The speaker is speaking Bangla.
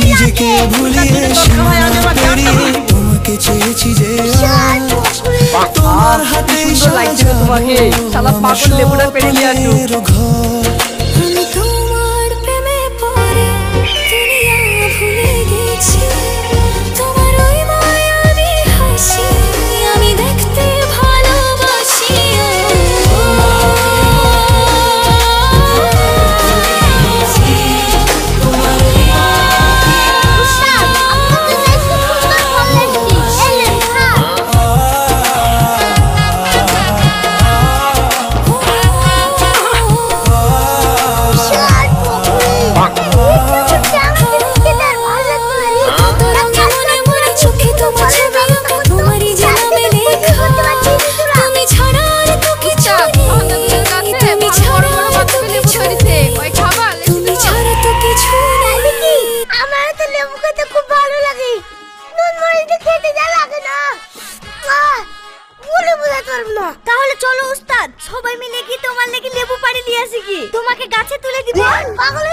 নিজেকে ভুলিয়ে সীমানা পেরিয়ে তোমাকে চেয়েছি যে তোমার হাতে সাজাবো তোমাকে শালা পাগল লেবুটা পেরে নিয়ে আসো ঘর। আমি তোমার প্রেমে পড়ে দুনিয়া ভুলে গেছি, তোমার ওই মায়াবী হাসি আমি দেখতে ভালোবাসি। তাহলে চলো উস্তাদ, সবাই মিলে কি তোমার লেগে লেবু পাড়ি দিয়ে আসি কি? তোমাকে গাছে তুলে দিব। পাগল